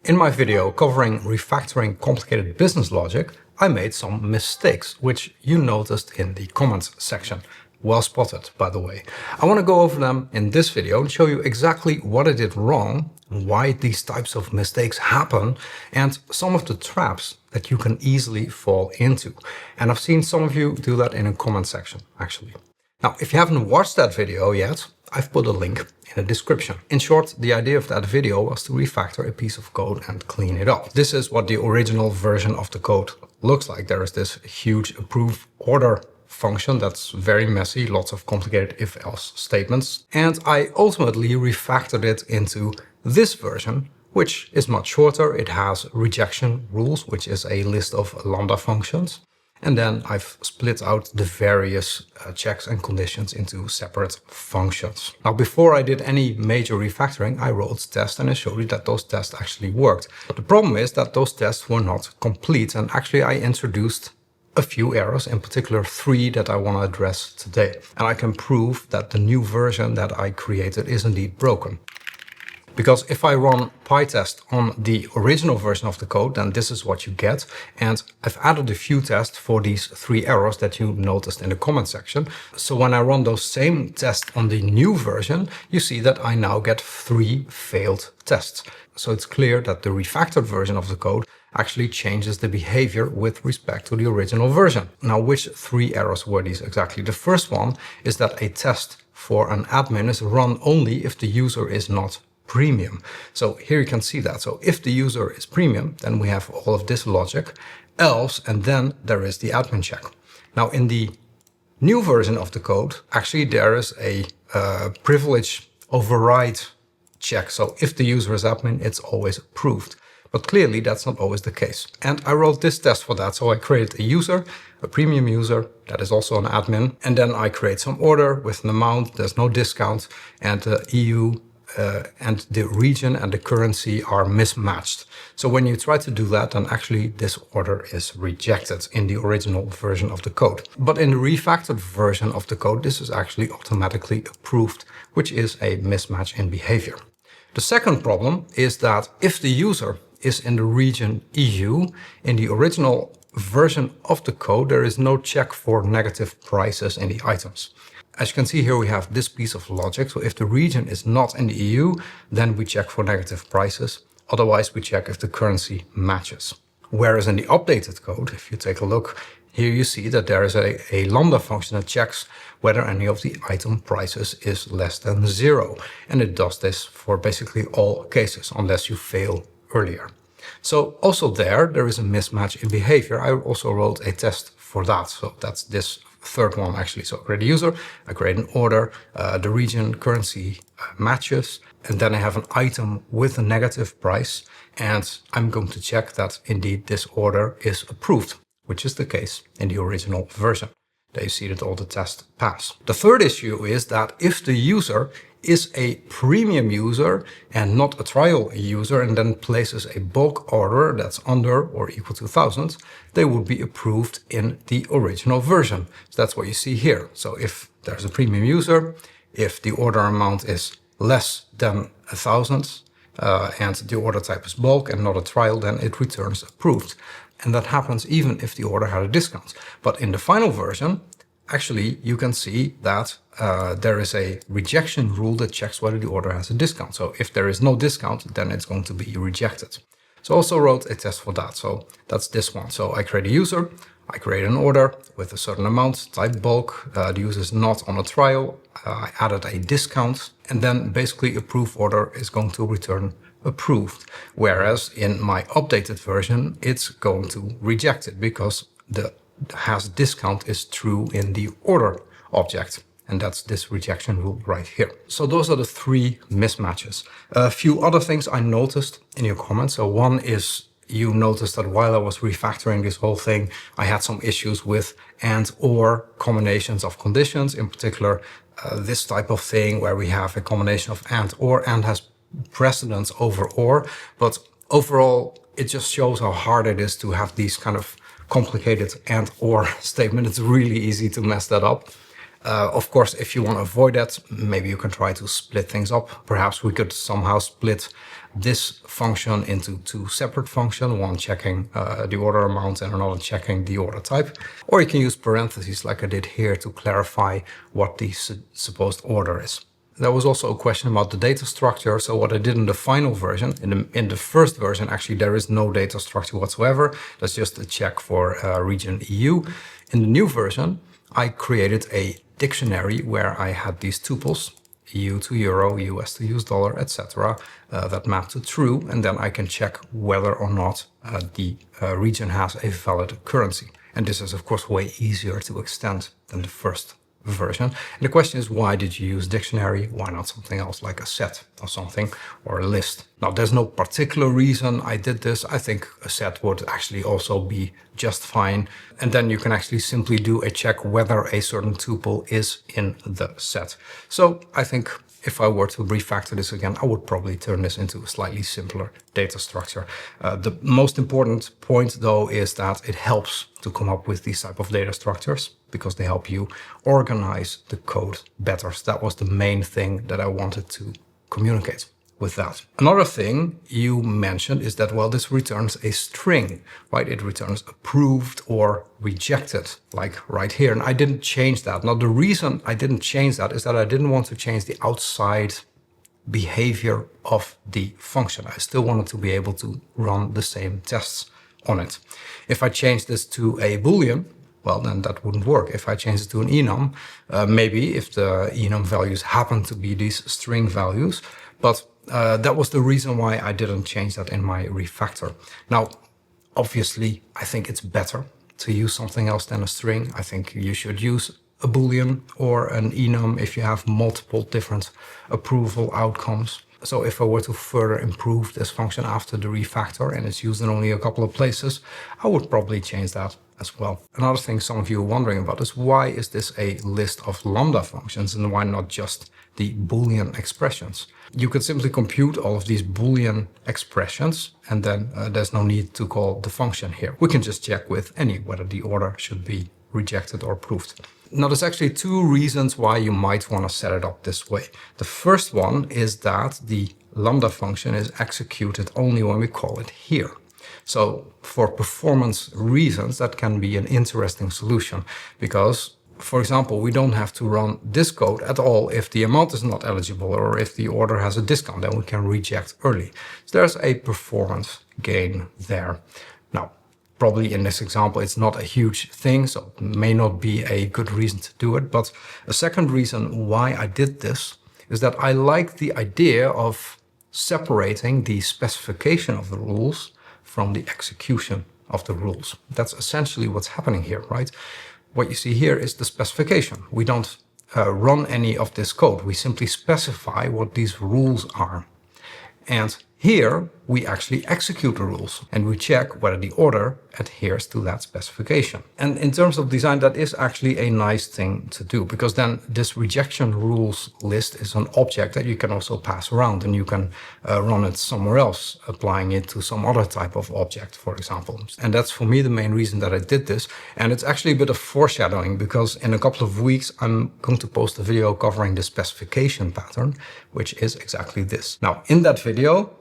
In my video covering refactoring complicated business logic, I made some mistakes, which you noticed in the comments section. Well spotted, by the way. I want to go over them in this video and show you exactly what I did wrong, why these types of mistakes happen, and some of the traps that you can easily fall into. And I've seen some of you do that in a comment section, actually. Now, if you haven't watched that video yet, I've put a link in the description. In short, the idea of that video was to refactor a piece of code and clean it up. This is what the original version of the code looks like. There is this huge approve order function that's very messy, lots of complicated if-else statements. And I ultimately refactored it into this version, which is much shorter. It has rejection rules, which is a list of lambda functions. And then I've split out the various checks and conditions into separate functions. Now, before I did any major refactoring, I wrote tests and I showed you that those tests actually worked. The problem is that those tests were not complete. And actually I introduced a few errors, in particular 3 that I want to address today. And I can prove that the new version that I created is indeed broken. Because if I run PyTest on the original version of the code, then this is what you get. And I've added a few tests for these 3 errors that you noticed in the comment section. So when I run those same tests on the new version, you see that I now get 3 failed tests. So it's clear that the refactored version of the code actually changes the behavior with respect to the original version. Now, which 3 errors were these exactly? The first one is that a test for an admin is run only if the user is not premium. So here you can see that. So if the user is premium, then we have all of this logic, else, and then there is the admin check. Now in the new version of the code, actually there is a privilege override check. So if the user is admin, it's always approved. But clearly that's not always the case. And I wrote this test for that. So I created a user, a premium user that is also an admin. And then I create some order with an amount, there's no discount, and the EU and the region and the currency are mismatched. So when you try to do that, then actually this order is rejected in the original version of the code. But in the refactored version of the code, this is actually automatically approved, which is a mismatch in behavior. The second problem is that if the user is in the region EU, in the original version of the code, there is no check for negative prices in the items. As you can see here, we have this piece of logic. So if the region is not in the EU, then we check for negative prices. Otherwise, we check if the currency matches. Whereas in the updated code, if you take a look, here you see that there is a lambda function that checks whether any of the item prices is less than 0. And it does this for basically all cases, unless you fail earlier. So also there is a mismatch in behavior. I also wrote a test for that. So that's this third one actually. So I create a user, I create an order, the region currency matches, and then I have an item with a negative price, and I'm going to check that indeed this order is approved, which is the case in the original version. There you see that all the tests pass. The third issue is that if the user is a premium user and not a trial user and then places a bulk order that's under or equal to 1,000, they would be approved in the original version. So that's what you see here. So if there's a premium user, if the order amount is less than 1,000 and the order type is bulk and not a trial, then it returns approved. And that happens even if the order had a discount. But in the final version, actually, you can see that there is a rejection rule that checks whether the order has a discount. So if there is no discount, then it's going to be rejected. So I also wrote a test for that. So that's this one. So I create a user, I create an order with a certain amount, type bulk. The user is not on a trial. I added a discount, and then basically approve order is going to return approved. Whereas in my updated version, it's going to reject it because the has discount is true in the order object. And that's this rejection rule right here. So those are the 3 mismatches. A few other things I noticed in your comments. So one is you noticed that while I was refactoring this whole thing, I had some issues with and or combinations of conditions, in particular this type of thing where we have a combination of and has precedence over or. But overall, it just shows how hard it is to have these kind of complicated and or statement. It's really easy to mess that up. Of course, if you want to avoid that, maybe you can try to split things up. Perhaps we could somehow split this function into two separate functions, one checking the order amount and another checking the order type. Or you can use parentheses like I did here to clarify what the supposed order is. There was also a question about the data structure. So what I did in the final version, in the first version, actually there is no data structure whatsoever. That's just a check for region EU. In the new version, I created a dictionary where I had these tuples, EU to euro, US to US dollar, etc., that map to true. And then I can check whether or not the region has a valid currency. And this is, of course, way easier to extend than the first version. And the question is, why did you use dictionary? Why not something else like a set or something, or a list? Now, there's no particular reason I did this. I think a set would actually also be just fine. And then you can actually simply do a check whether a certain tuple is in the set. So I think if I were to refactor this again, I would probably turn this into a slightly simpler data structure. The most important point, though, is that it helps to come up with these type of data structures because they help you organize the code better. So that was the main thing that I wanted to communicate with that. Another thing you mentioned is that, well, this returns a string, right? It returns approved or rejected, like right here. And I didn't change that. Now, the reason I didn't change that is that I didn't want to change the outside behavior of the function. I still wanted to be able to run the same tests on it. If I change this to a Boolean, well, then that wouldn't work. If I change it to an enum, maybe if the enum values happen to be these string values, but that was the reason why I didn't change that in my refactor. Now, obviously, I think it's better to use something else than a string. I think you should use a Boolean or an enum if you have multiple different approval outcomes. So if I were to further improve this function after the refactor and it's used in only a couple of places, I would probably change that as well. Another thing some of you are wondering about is, why is this a list of lambda functions and why not just the Boolean expressions? You could simply compute all of these Boolean expressions and then there's no need to call the function here. We can just check with any whether the order should be rejected or approved. Now, there's actually two reasons why you might want to set it up this way. The first one is that the lambda function is executed only when we call it here. So for performance reasons, that can be an interesting solution because, for example, we don't have to run this code at all if the amount is not eligible or if the order has a discount, then we can reject early. So there's a performance gain there. Now, probably in this example, it's not a huge thing, so it may not be a good reason to do it. But a second reason why I did this is that I like the idea of separating the specification of the rules from the execution of the rules. That's essentially what's happening here, right? What you see here is the specification. We don't run any of this code. We simply specify what these rules are. And here we actually execute the rules and we check whether the order adheres to that specification. And in terms of design, that is actually a nice thing to do because then this rejection rules list is an object that you can also pass around and you can run it somewhere else, applying it to some other type of object, for example. And that's for me the main reason that I did this. And it's actually a bit of foreshadowing because in a couple of weeks, I'm going to post a video covering the specification pattern, which is exactly this. Now, in that video,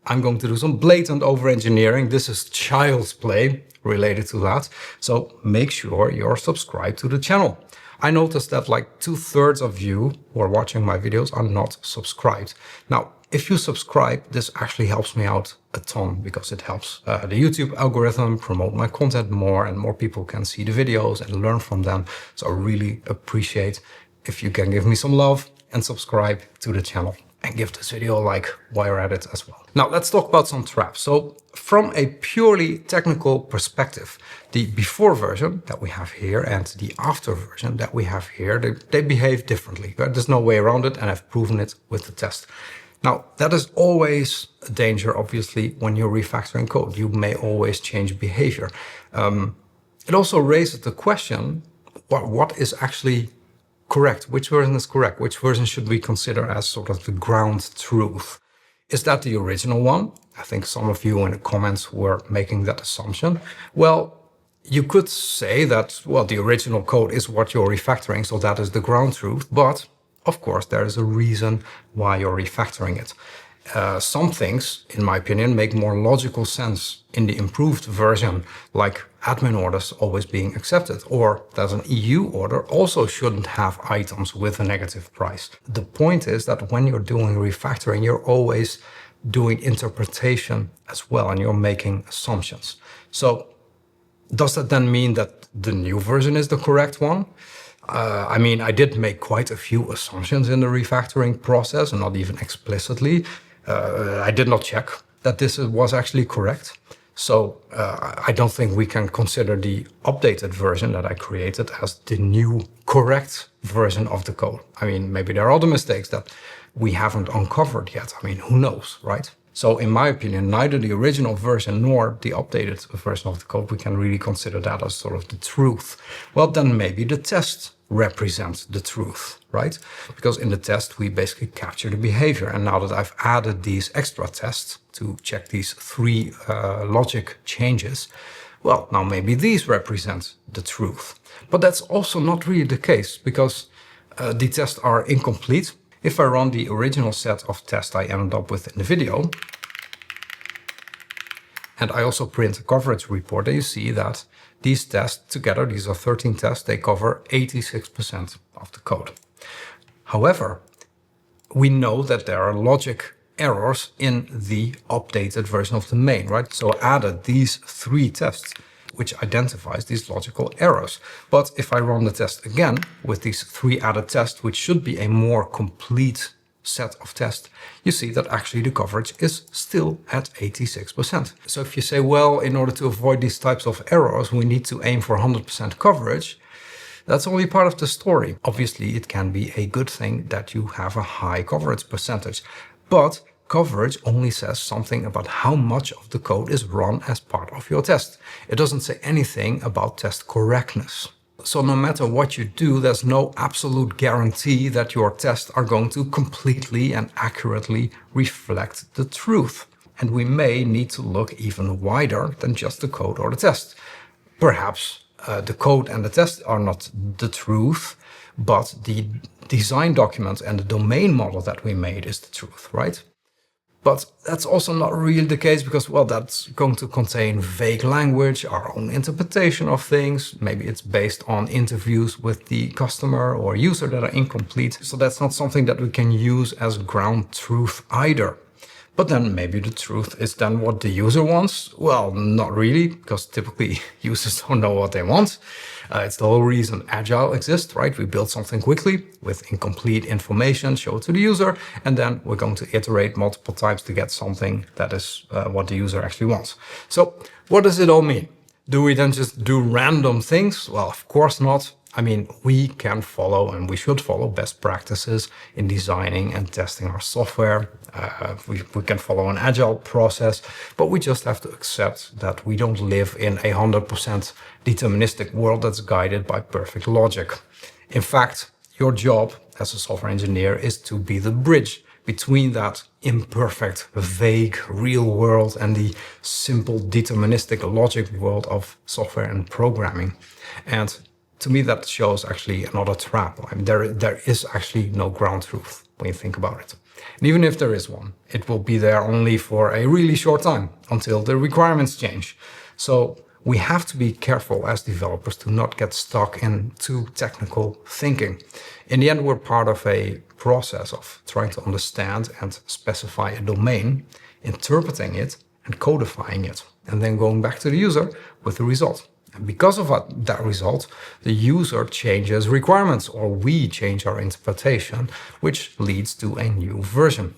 I'm going to do some blatant over-engineering. This is child's play related to that. So make sure you're subscribed to the channel. I noticed that like 2/3 of you who are watching my videos are not subscribed. Now, if you subscribe, this actually helps me out a ton because it helps the YouTube algorithm promote my content more and more people can see the videos and learn from them. So I really appreciate if you can give me some love and subscribe to the channel. And give this video a like while you're at it as well. Now let's talk about some traps. So from a purely technical perspective, the before version that we have here and the after version that we have here, they behave differently. There's no way around it and I've proven it with the test. Now that is always a danger, obviously, when you're refactoring code. You may always change behavior. It also raises the question, what is actually correct? Which version is correct? Which version should we consider as sort of the ground truth? Is that the original one? I think some of you in the comments were making that assumption. Well, you could say that, well, the original code is what you're refactoring, so that is the ground truth. But of course, there is a reason why you're refactoring it. Some things, in my opinion, make more logical sense in the improved version, like admin orders always being accepted, or that an EU order also shouldn't have items with a negative price. The point is that when you're doing refactoring, you're always doing interpretation as well, and you're making assumptions. So does that then mean that the new version is the correct one? I mean, I did make quite a few assumptions in the refactoring process, and not even explicitly. I did not check that this was actually correct. So I don't think we can consider the updated version that I created as the new correct version of the code. I mean, maybe there are other mistakes that we haven't uncovered yet. I mean, who knows, right? So in my opinion, neither the original version nor the updated version of the code, we can really consider that as sort of the truth. Well, then maybe the test represents the truth, right? Because in the test, we basically capture the behavior. And now that I've added these extra tests to check these three logic changes, well, now maybe these represent the truth. But that's also not really the case, because the tests are incomplete. If I run the original set of tests I ended up with in the video, and I also print a coverage report, then you see that these tests together, these are 13 tests, they cover 86% of the code. However, we know that there are logic errors in the updated version of the main, right? So I added these 3 tests, which identifies these logical errors. But if I run the test again with these 3 added tests, which should be a more complete set of tests, you see that actually the coverage is still at 86%. So if you say, well, in order to avoid these types of errors, we need to aim for 100% coverage, that's only part of the story. Obviously, it can be a good thing that you have a high coverage percentage, but coverage only says something about how much of the code is run as part of your test. It doesn't say anything about test correctness. So no matter what you do, there's no absolute guarantee that your tests are going to completely and accurately reflect the truth. And we may need to look even wider than just the code or the test. Perhaps the code and the test are not the truth, but the design document and the domain model that we made is the truth, right? But that's also not really the case, because, well, that's going to contain vague language, our own interpretation of things. Maybe it's based on interviews with the customer or user that are incomplete. So that's not something that we can use as ground truth either. But then maybe the truth is then what the user wants. Well, not really, because typically users don't know what they want. It's the whole reason Agile exists, right? We build something quickly with incomplete information, show it to the user, and then we're going to iterate multiple times to get something that is what the user actually wants. So what does it all mean? Do we then just do random things? Well, of course not. I mean, we can follow, and we should follow, best practices in designing and testing our software. We can follow an agile process, but we just have to accept that we don't live in a 100% deterministic world that's guided by perfect logic. In fact, your job as a software engineer is to be the bridge between that imperfect, vague, real world and the simple deterministic logic world of software and programming. And to me, that shows actually another trap. I mean, there is actually no ground truth when you think about it. And even if there is one, it will be there only for a really short time until the requirements change. So we have to be careful as developers to not get stuck in too technical thinking. In the end, we're part of a process of trying to understand and specify a domain, interpreting it and codifying it, and then going back to the user with the result. And because of that result, the user changes requirements, or we change our interpretation, which leads to a new version.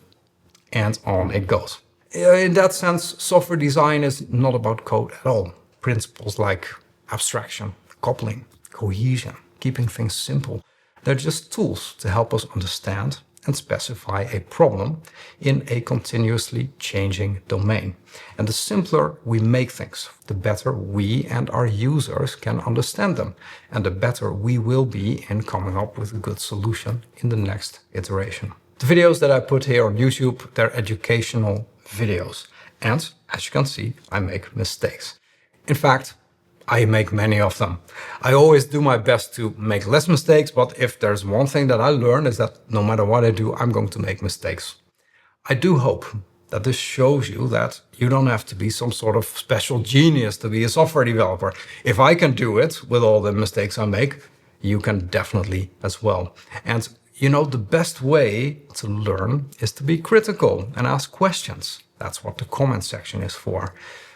And on it goes. In that sense, software design is not about code at all. Principles like abstraction, coupling, cohesion, keeping things simple, they're just tools to help us understand and specify a problem in a continuously changing domain. And the simpler we make things, the better we and our users can understand them, and the better we will be in coming up with a good solution in the next iteration. The videos that I put here on YouTube, they're educational videos. And as you can see, I make mistakes. In fact, I make many of them. I always do my best to make less mistakes, but if there's one thing that I learned is that no matter what I do, I'm going to make mistakes. I do hope that this shows you that you don't have to be some sort of special genius to be a software developer. If I can do it with all the mistakes I make, you can definitely as well. And you know, the best way to learn is to be critical and ask questions. That's what the comment section is for.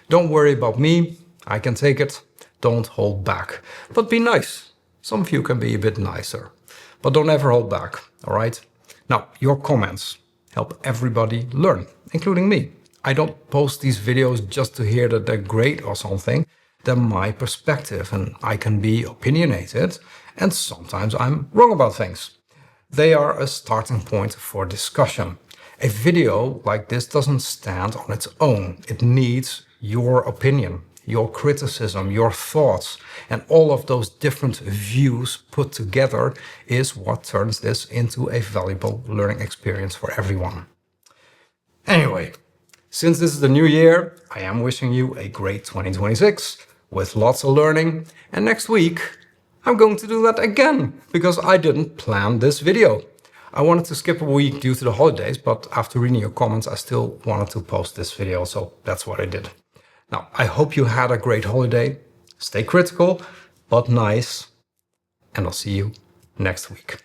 Don't worry about me, I can take it. Don't hold back, but be nice. Some of you can be a bit nicer, but don't ever hold back, all right? Now, your comments help everybody learn, including me. I don't post these videos just to hear that they're great or something. They're my perspective, and I can be opinionated, and sometimes I'm wrong about things. They are a starting point for discussion. A video like this doesn't stand on its own. It needs your opinion, your criticism, your thoughts, and all of those different views put together is what turns this into a valuable learning experience for everyone. Anyway, since this is the new year, I am wishing you a great 2026 with lots of learning. And next week, I'm going to do that again because I didn't plan this video. I wanted to skip a week due to the holidays, but after reading your comments, I still wanted to post this video, so that's what I did. Now, I hope you had a great holiday. Stay critical, but nice. And I'll see you next week.